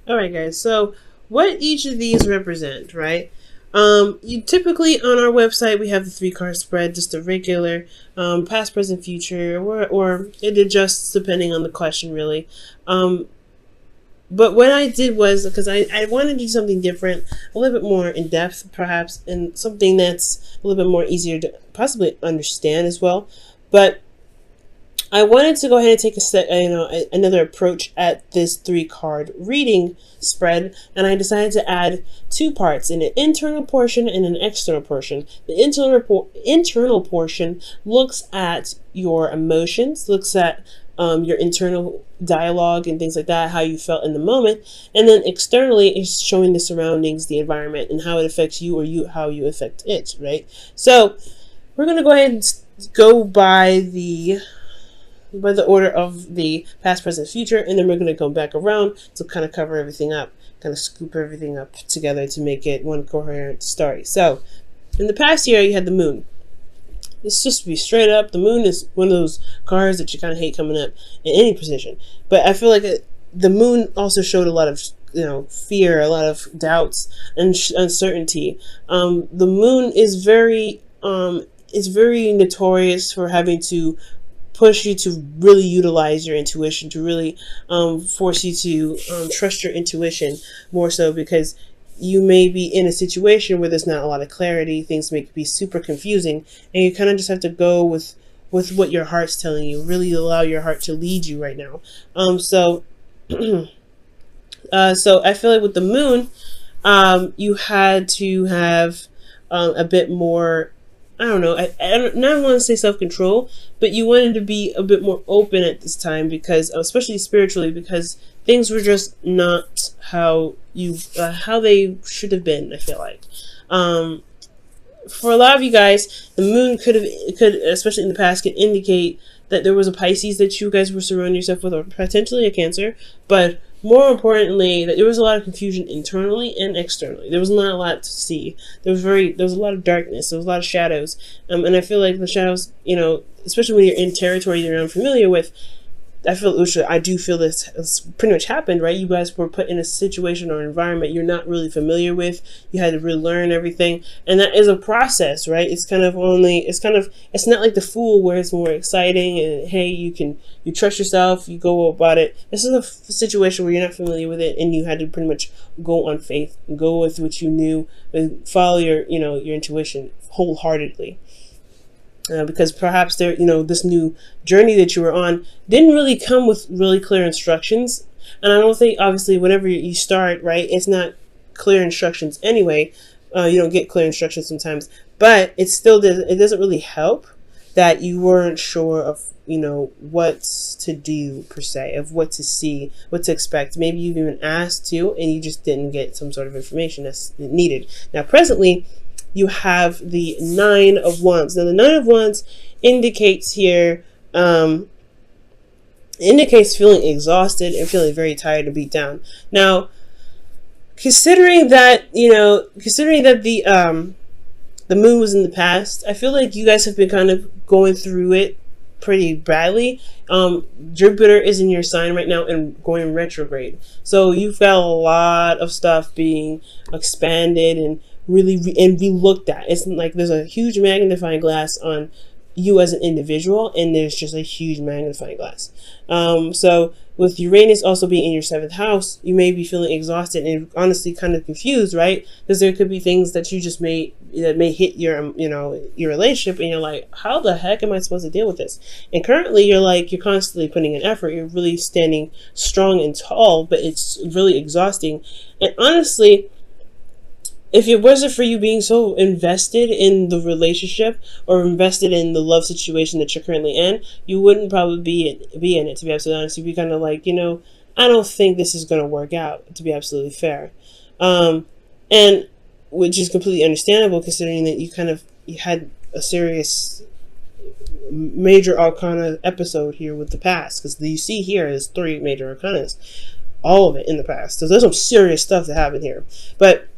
All right, guys. So, what each of these represent, right? You typically on our website we have the 3 card spread, just a regular past, present, future, or it adjusts depending on the question, really. But what I did was because I wanted to do something different, a little bit more in depth, perhaps, and something that's a little bit more easier to possibly understand as well. But I wanted to go ahead and take another approach at this 3 card reading spread, and I decided to add 2 parts, an internal portion and an external portion. The internal portion looks at your emotions, looks at your internal dialogue and things like that, how you felt in the moment, and then externally is showing the surroundings, the environment, and how it affects you, or how you affect it. Right. So we're gonna go ahead and go by the order of the past, present, future, and then we're going to go back around to kind of cover everything up, kind of scoop everything up together to make it one coherent story. So, in the past year, you had the moon. Let's just be straight up. The moon is one of those cards that you kind of hate coming up in any position. But I feel like the moon also showed a lot of fear, a lot of doubts and uncertainty. The moon is very notorious for having to push you to really utilize your intuition, to really force you to trust your intuition more so, because you may be in a situation where there's not a lot of clarity, things may be super confusing, and you kind of just have to go with what your heart's telling you, really allow your heart to lead you right now. So I feel like with the moon, you had to have a bit more, I don't know, I don't want to say self-control, but you wanted to be a bit more open at this time, because, especially spiritually, because things were just not how they should have been, I feel like. For a lot of you guys, the moon could, especially in the past, could indicate that there was a Pisces that you guys were surrounding yourself with, or potentially a Cancer, but more importantly, that there was a lot of confusion internally and externally. There was not a lot to see. There was a lot of darkness. There was a lot of shadows. And I feel like the shadows, especially when you're in territory you're unfamiliar with, I do feel this has pretty much happened, right? You guys were put in a situation or environment you're not really familiar with. You had to relearn everything, and that is a process, right? It's not like the Fool, where it's more exciting and hey, you trust yourself, you go about it. This is a situation where you're not familiar with it, and you had to pretty much go on faith, go with what you knew, and follow your intuition wholeheartedly. Because perhaps this new journey that you were on didn't really come with really clear instructions, and I don't think, obviously, whenever you start, right, it's not clear instructions anyway. You don't get clear instructions sometimes, but it doesn't really help that you weren't sure of what to do per se, of what to see, what to expect. Maybe you've even asked to, and you just didn't get some sort of information that's needed. Now, presently, you have the 9 of Wands. Now, the 9 of Wands indicates here, indicates feeling exhausted and feeling very tired and beat down. Now, considering that the moon was in the past, I feel like you guys have been kind of going through it pretty badly. Jupiter is in your sign right now and going retrograde. So you've got a lot of stuff being expanded and really be looked at. It's like there's a huge magnifying glass on you as an individual, and there's just a huge magnifying glass. So with Uranus also being in your 7th house, you may be feeling exhausted and honestly kind of confused, right? Because there could be things that you just may hit your your relationship, and you're like, how the heck am I supposed to deal with this? And currently you're constantly putting in effort, you're really standing strong and tall, but it's really exhausting. And honestly, if it wasn't for you being so invested in the relationship or invested in the love situation that you're currently in, you wouldn't probably be in it, to be absolutely honest. You'd be kind of like, I don't think this is going to work out, to be absolutely fair. And which is completely understandable, considering that you had a serious major arcana episode here with the past, because you see here is 3 major arcanas, all of it in the past. So there's some serious stuff that happened here. But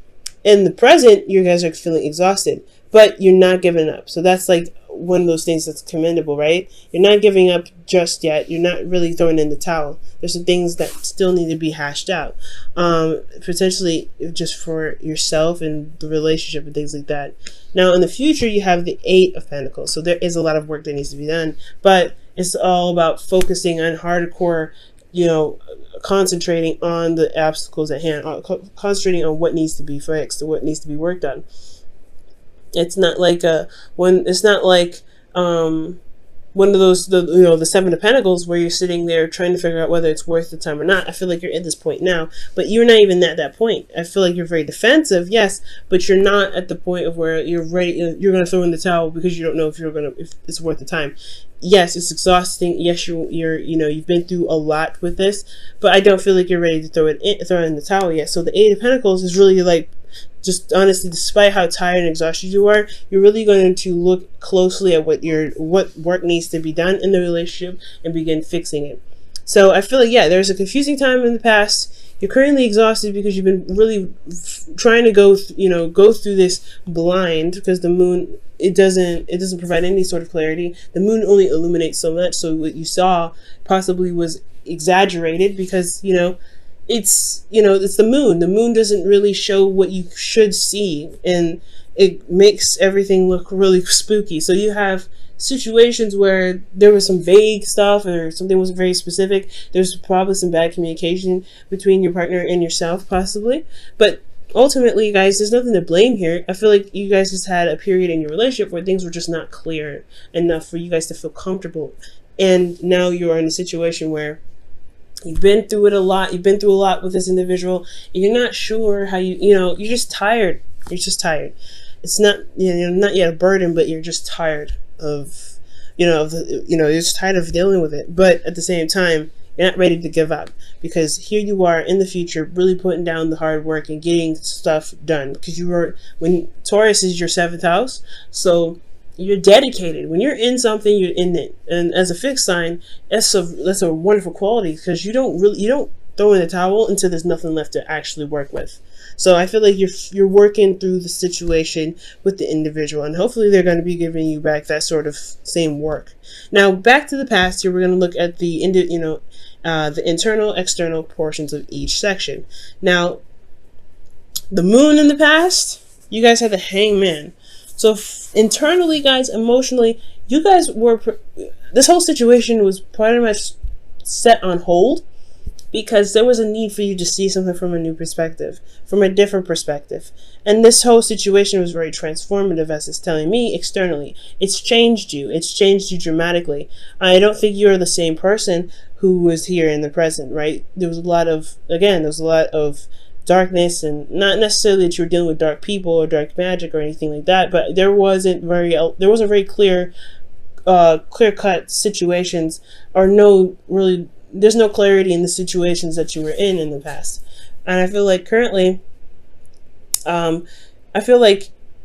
in the present, you guys are feeling exhausted, but you're not giving up. So that's like one of those things that's commendable, right? You're not giving up just yet. You're not really throwing in the towel. There's some things that still need to be hashed out, potentially just for yourself and the relationship and things like that. Now, in the future, you have the Eight of Pentacles. So there is a lot of work that needs to be done, but it's all about focusing on hardcore, concentrating on the obstacles at hand, concentrating on what needs to be fixed or what needs to be worked on. It's not like one of those, the Seven of Pentacles, where you're sitting there trying to figure out whether it's worth the time or not. I feel like you're at this point now, but you're not even at that point. I feel like you're very defensive, yes, but you're not at the point of where you're ready. You're going to throw in the towel because you don't know if it's worth the time. Yes, it's exhausting. Yes, you've been through a lot with this, but I don't feel like you're ready to throw in the towel yet. So the Eight of Pentacles is really like, just honestly, despite how tired and exhausted you are, you're really going to look closely at what work needs to be done in the relationship and begin fixing it. So I feel like, yeah, there's a confusing time in the past. You're currently exhausted because you've been really trying to go through this blind, because the moon, it doesn't provide any sort of clarity. The moon only illuminates so much. So what you saw possibly was exaggerated because, it's the moon. The moon doesn't really show what you should see, and it makes everything look really spooky. So you have situations where there was some vague stuff or something wasn't very specific. There's probably some bad communication between your partner and yourself, possibly. But ultimately, guys, there's nothing to blame here. I feel like you guys just had a period in your relationship where things were just not clear enough for you guys to feel comfortable. And now you are in a situation where you've been through it a lot. You've been through a lot with this individual. And you're not sure how you're just tired. You're just tired. It's not, you're not yet a burden, but you're just tired of, you're just tired of dealing with it. But at the same time, you're not ready to give up, because here you are in the future, really putting down the hard work and getting stuff done, because when Taurus is your 7th house. So you're dedicated. When you're in something, you're in it. And as a fixed sign, that's a wonderful quality, because you don't throw in the towel until there's nothing left to actually work with. So I feel like you're working through the situation with the individual, and hopefully they're going to be giving you back that sort of same work. Now, back to the past here, we're going to look at the internal, external portions of each section. Now, the moon in the past, you guys had the Hangman. So internally, guys, emotionally, you guys this whole situation was pretty much set on hold, because there was a need for you to see something from a new perspective, from a different perspective. And this whole situation was very transformative, as it's telling me externally. It's changed you. It's changed you dramatically. I don't think you're the same person who was here in the present, right? There was a lot of darkness, and not necessarily that you were dealing with dark people or dark magic or anything like that, but there wasn't very clear-cut situations, or there's no clarity in the situations that you were in the past. And I feel like currently,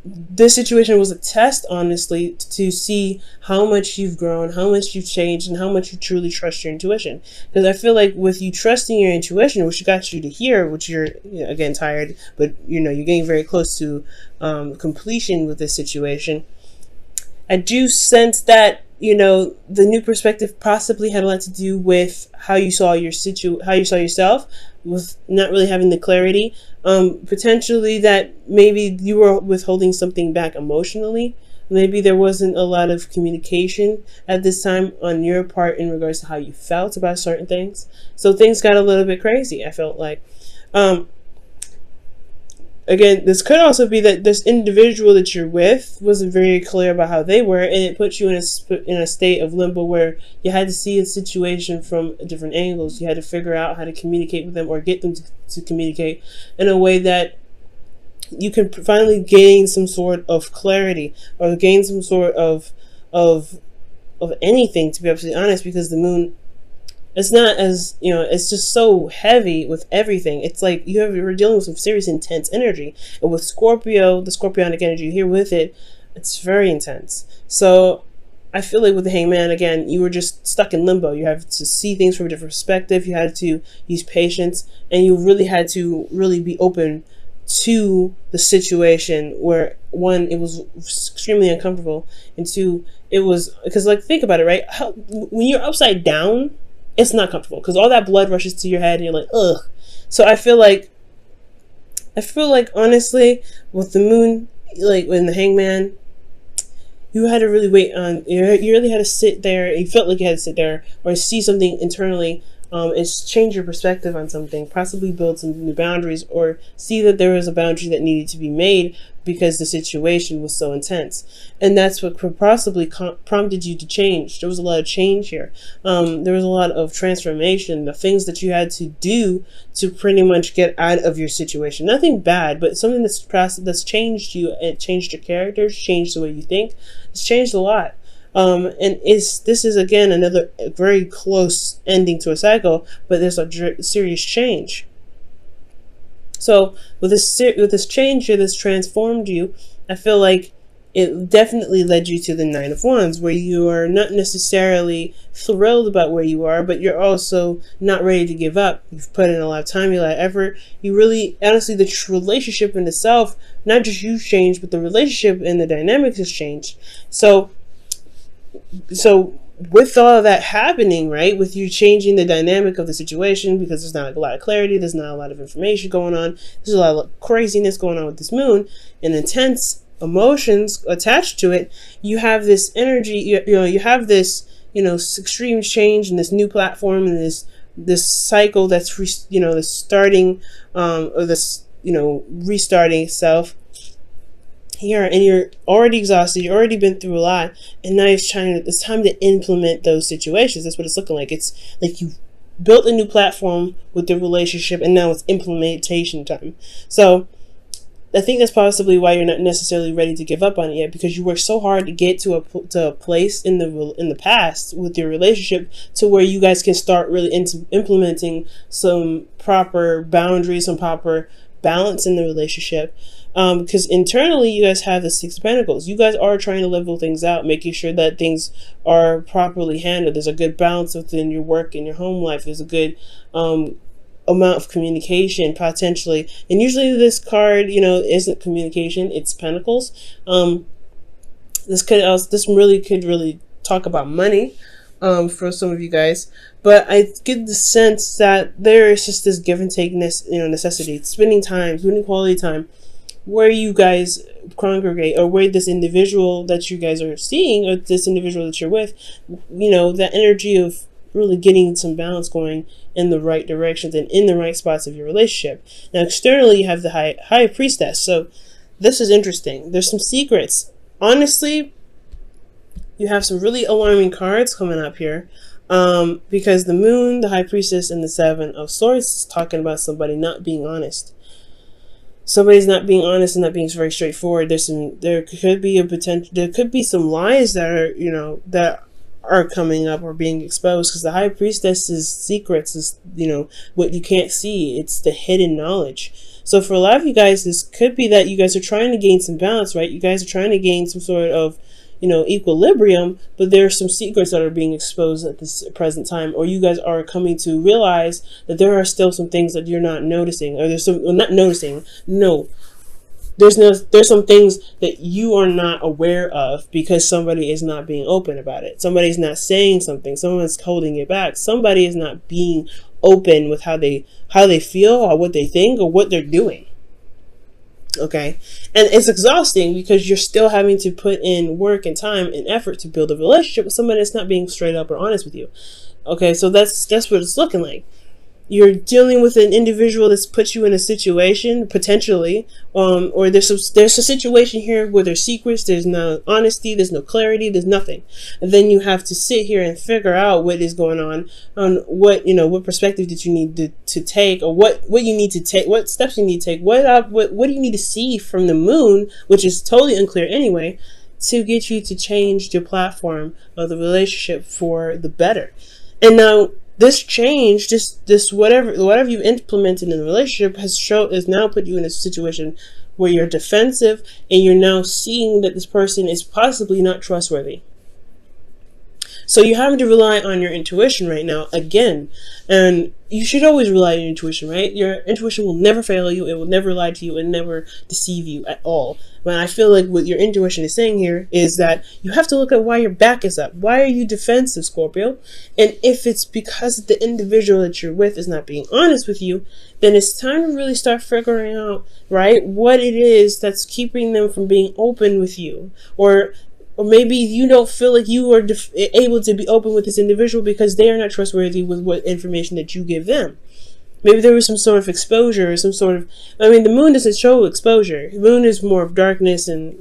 this situation was a test, honestly, to see how much you've grown, how much you've changed, and how much you truly trust your intuition. Because I feel like with you trusting your intuition, which got you to here, which you're, again, tired, but you're getting very close to completion with this situation. I do sense that the new perspective possibly had a lot to do with how you saw yourself, with not really having the clarity. Potentially that maybe you were withholding something back emotionally. Maybe there wasn't a lot of communication at this time on your part in regards to how you felt about certain things. So things got a little bit crazy, I felt like. Again, this could also be that this individual that you're with wasn't very clear about how they were, and it put you in a state of limbo where you had to see a situation from different angles. You had to figure out how to communicate with them, or get them to communicate in a way that you can finally gain some sort of clarity, or gain some sort of anything, to be absolutely honest, because the moon, it's not as, it's just so heavy with everything. It's like you're dealing with some serious intense energy. And with Scorpio, the Scorpionic energy here with it, it's very intense. So I feel like with the Hangman, again, you were just stuck in limbo. You have to see things from a different perspective. You had to use patience, and you really had to be open to the situation where, one, it was extremely uncomfortable, and two, it was because, like, think about it, right? When you're upside down, it's not comfortable because all that blood rushes to your head and you're like, ugh. So I feel like honestly, with the moon, like in the hangman, you had to really wait on, you really had to sit there. You felt like you had to sit there or see something internally, and change your perspective on something, possibly build some new boundaries, or see that there was a boundary that needed to be made because the situation was so intense. And that's what could possibly prompted you to change. There was a lot of change here. There was a lot of transformation, the things that you had to do to pretty much get out of your situation. Nothing bad, but something that's changed you. It changed your character, changed the way you think. It's changed a lot. And this is again another very close ending to a cycle, but there's a serious change. So with this change here that's transformed you, I feel like it definitely led you to the Nine of Wands, where you are not necessarily thrilled about where you are, but you're also not ready to give up. You've put in a lot of time, a lot of effort. You really, honestly, the relationship in itself, not just you've changed, but the relationship and the dynamics has changed. So with all of that happening, right, with you changing the dynamic of the situation, because there's not a lot of clarity, there's not a lot of information going on, there's a lot of craziness going on with this moon and intense emotions attached to it, you have this energy, you have this, extreme change and this new platform and this cycle that's this starting, or this restarting itself here, and you're already exhausted, you've already been through a lot, and now it's time to implement those situations. That's what it's looking like. It's like you've built a new platform with the relationship, and now it's implementation time. So I think that's possibly why you're not necessarily ready to give up on it yet, because you worked so hard to get to a place in the past with your relationship to where you guys can start really implementing some proper boundaries, some proper balance in the relationship. Because internally you guys have the Six of Pentacles. You guys are trying to level things out, making sure that things are properly handled. There's a good balance within your work and your home life. There's a good amount of communication potentially. And usually this card, isn't communication, it's Pentacles. This really could talk about money for some of you guys. But I get the sense that there is just this give and take necessity, spending quality time, where you guys congregate, or where this individual that you guys are seeing, or this individual that you're with, that energy of really getting some balance going in the right directions and in the right spots of your relationship. Now externally you have the high priestess. So this is interesting. There's some secrets. Honestly, you have some really alarming cards coming up here. Because the moon, the high priestess, and the Seven of Swords is talking about somebody not being honest. Somebody's not being honest and not being very straightforward. There could be some lies that are, that are coming up or being exposed, because the high priestess's secrets is, what you can't see. It's the hidden knowledge. So for a lot of you guys, this could be that you guys are trying to gain some balance, right? You guys are trying to gain some sort of, equilibrium, but there are some secrets that are being exposed at this present time, or you guys are coming to realize that there are still some things that you're not noticing, or there's some things that you are not aware of because somebody is not being open about it. Somebody's not saying something. Someone's holding it back. Somebody is not being open with how they feel, or what they think, or what they're doing. Okay, and it's exhausting because you're still having to put in work and time and effort to build a relationship with somebody that's not being straight up or honest with you. Okay, so that's what it's looking like. You're dealing with an individual that's put you in a situation potentially, or there's a situation here where there's secrets, there's no honesty, there's no clarity, there's nothing, and then you have to sit here and figure out what is going on what perspective did you need to take, or what you need to take, what steps you need to take, what do you need to see from the moon, which is totally unclear anyway, to get you to change your platform of the relationship for the better. And now this change, this whatever you've implemented in the relationship has now put you in a situation where you're defensive, and you're now seeing that this person is possibly not trustworthy. So you're having to rely on your intuition right now again. And you should always rely on your intuition, right? Your intuition will never fail you. It will never lie to you and never deceive you at all. But I feel like what your intuition is saying here is that you have to look at why your back is up. Why are you defensive, Scorpio? And if it's because the individual that you're with is not being honest with you, then it's time to really start figuring out, right, what it is that's keeping them from being open with you. Or maybe you don't feel like you are able to be open with this individual because they are not trustworthy with what information that you give them. Maybe there was some sort of exposure or some sort of, I mean, the moon doesn't show exposure. The moon is more of darkness and,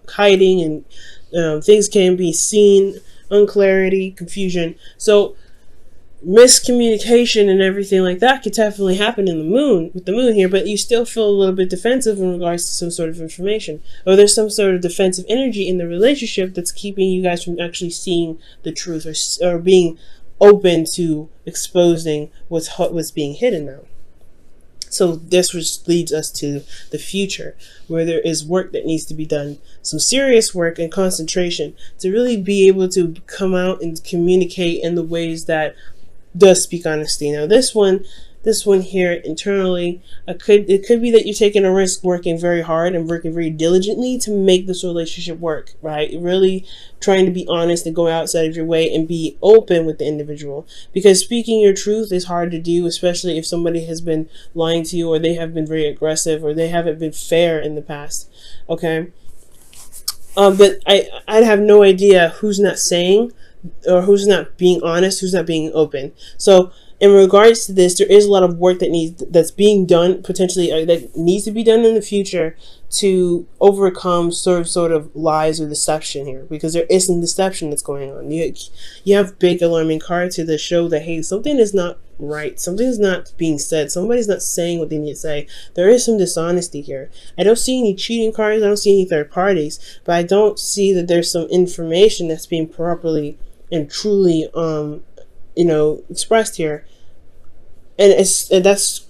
hiding, and things can be seen, unclarity, confusion. So miscommunication and everything like that could definitely happen in the moon, with the moon here, but you still feel a little bit defensive in regards to some sort of information, or there's some sort of defensive energy in the relationship that's keeping you guys from actually seeing the truth, or being open to exposing what's being hidden now. So this which leads us to the future, where there is work that needs to be done, some serious work and concentration to really be able to come out and communicate in the ways that does speak honesty. Now this one here internally, it could be that you're taking a risk, working very hard and working very diligently to make this relationship work, right? Really trying to be honest and go outside of your way and be open with the individual, because speaking your truth is hard to do, especially if somebody has been lying to you, or they have been very aggressive, or they haven't been fair in the past. Okay. But I'd have no idea who's not saying, or who's not being honest, who's not being open. So in regards to this, there is a lot of work that's being done, potentially, that needs to be done in the future to overcome sort of lies or deception here, because there is some deception that's going on. You have big alarming cards to show that, hey, something is not right, something is not being said, somebody's not saying what they need to say. There is some dishonesty here. I don't see any cheating cards, I don't see any third parties, but I don't see that there's some information that's being properly and truly expressed here, and that's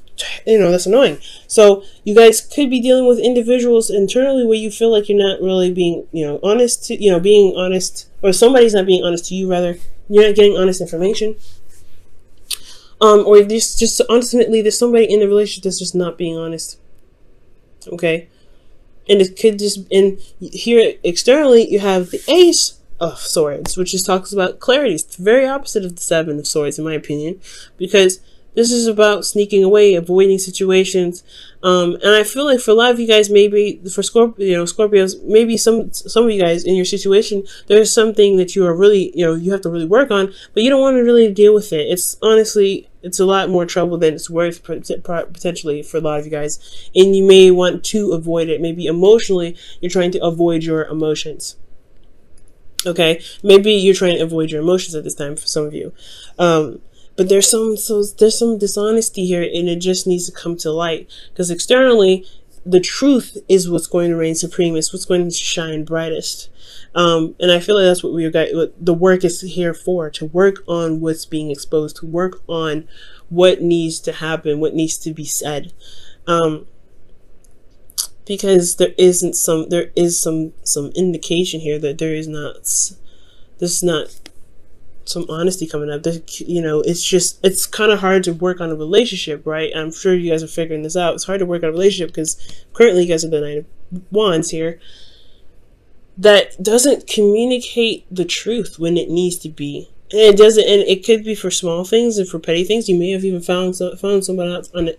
annoying. So you guys could be dealing with individuals internally where you feel like you're not really being honest to being honest, or somebody's not being honest to you, rather. You're not getting honest information, or just ultimately there's somebody in the relationship that's just not being honest. Okay, and it could just, and here externally you have the Ace of Swords, which just talks about clarity. It's the very opposite of the Seven of Swords, in my opinion, because this is about sneaking away, avoiding situations. And I feel like for a lot of you guys, maybe for Scorpios, maybe some of you guys in your situation, there's something that you are really, you have to really work on, but you don't want to really deal with it. It's honestly, it's a lot more trouble than it's worth potentially for a lot of you guys. And you may want to avoid it. Maybe emotionally, you're trying to avoid your emotions. Okay, maybe you're trying to avoid your emotions at this time for some of you, but there's some dishonesty here, and it just needs to come to light, because externally, the truth is what's going to reign supreme. It's what's going to shine brightest, and I feel like that's what what the work is here for: to work on what's being exposed, to work on what needs to happen, what needs to be said. Because there is some indication here that there's not some honesty coming up. It's kind of hard to work on a relationship, right? I'm sure you guys are figuring this out. It's hard to work on a relationship because currently you guys are the Knight of Wands here, that doesn't communicate the truth when it needs to be. And it doesn't, and it could be for small things and for petty things. You may have even found someone else in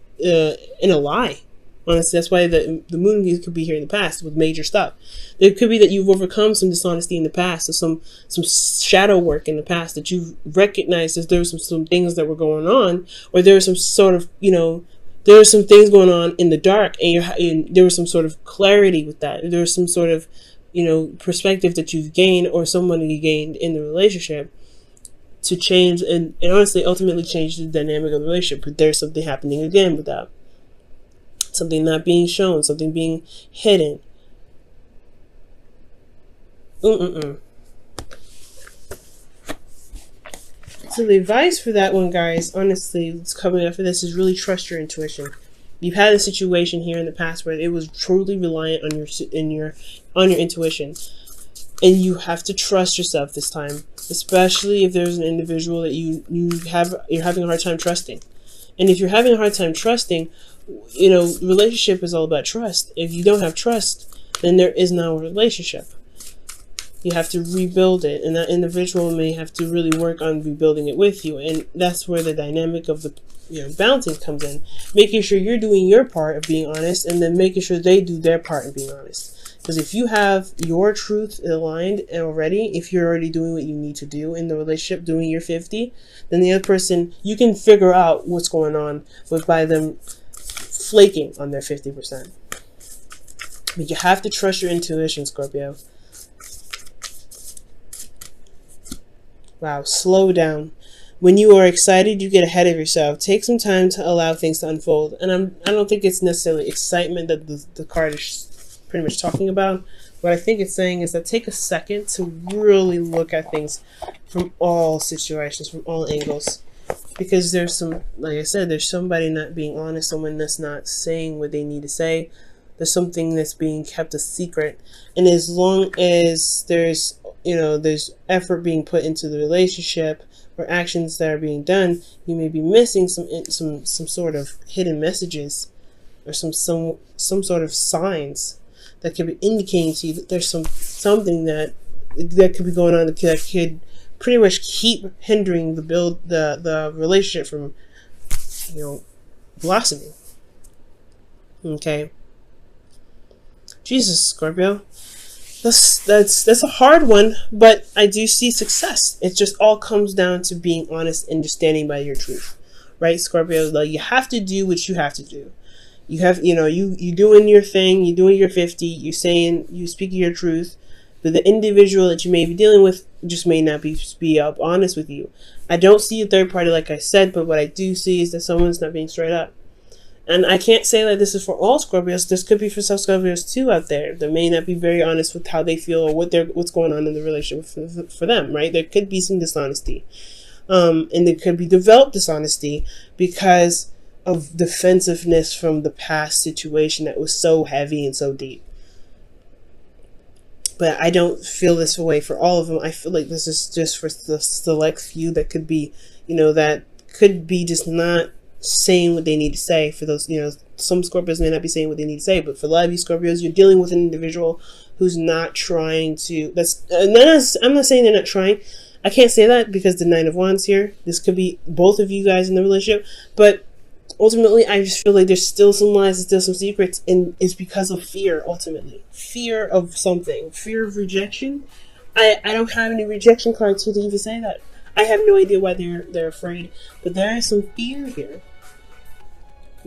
a lie. Honestly, that's why the moon could be here in the past with major stuff. It could be that you've overcome some dishonesty in the past, or some shadow work in the past, that you've recognized that there were some things that were going on, or there was some sort of, there were some things going on in the dark, and there was some sort of clarity with that. There was some sort of, perspective that you've gained, or somebody gained in the relationship, to change and honestly ultimately change the dynamic of the relationship. But there's something happening again with that. Something not being shown, something being hidden. So the advice for that one, guys, honestly, it's coming up for this, is really trust your intuition. You've had a situation here in the past where it was truly reliant on your intuition. And you have to trust yourself this time, especially if there's an individual that you're having a hard time trusting. And if you're having a hard time trusting, relationship is all about trust. If you don't have trust, then there is no relationship. You have to rebuild it, and that individual may have to really work on rebuilding it with you. And that's where the dynamic of the balancing comes in, making sure you're doing your part of being honest, and then making sure they do their part in being honest. Because if you have your truth aligned already, if you're already doing what you need to do in the relationship, doing your 50, then the other person, you can figure out what's going on by them flaking on their 50%. But you have to trust your intuition, Scorpio. Wow, slow down. When you are excited, you get ahead of yourself. Take some time to allow things to unfold. And I don't think it's necessarily excitement that the card is pretty much talking about. What I think it's saying is that take a second to really look at things from all situations, from all angles. Because there's some, like I said, there's somebody not being honest, someone that's not saying what they need to say. There's something that's being kept a secret. And as long as there's effort being put into the relationship or actions that are being done, you may be missing some sort of hidden messages or some sort of signs that could be indicating to you that there's something that could be going on that could pretty much keep hindering the relationship from blossoming. Okay. Jesus, Scorpio. That's a hard one, but I do see success. It just all comes down to being honest and just standing by your truth. Right, Scorpio? Like, you have to do what you have to do. You have, you doing your thing, you doing your 50, you speaking your truth, but the individual that you may be dealing with just may not be up honest with you. I don't see a third party, like I said, but what I do see is that someone's not being straight up. And I can't say that this is for all Scorpios. This could be for some Scorpios too out there that may not be very honest with how they feel or what's going on in the relationship for them, right? There could be some dishonesty. And there could be developed dishonesty because of defensiveness from the past situation that was so heavy and so deep. But I don't feel this way for all of them. I feel like this is just for the select few that could be, that could be just not saying what they need to say. For those, some Scorpios may not be saying what they need to say, but for a lot of you Scorpios, you're dealing with an individual who's not trying to, I'm not saying they're not trying. I can't say that because the 9 of Wands here. This could be both of you guys in the relationship, but ultimately I just feel like there's still some lies and still some secrets, and it's because of fear. Ultimately, fear of something, fear of rejection. I don't have any rejection cards here to even say that. I have no idea why they're afraid, but there is some fear here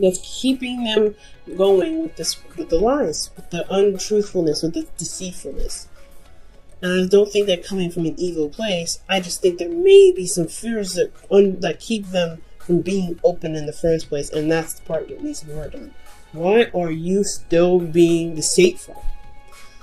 that's keeping them going with the lies, with the untruthfulness, with the deceitfulness. And I don't think they're coming from an evil place. I just think there may be some fears that keep them from being open in the first place, and that's the part that needs to be worked on. Why are you still being deceitful?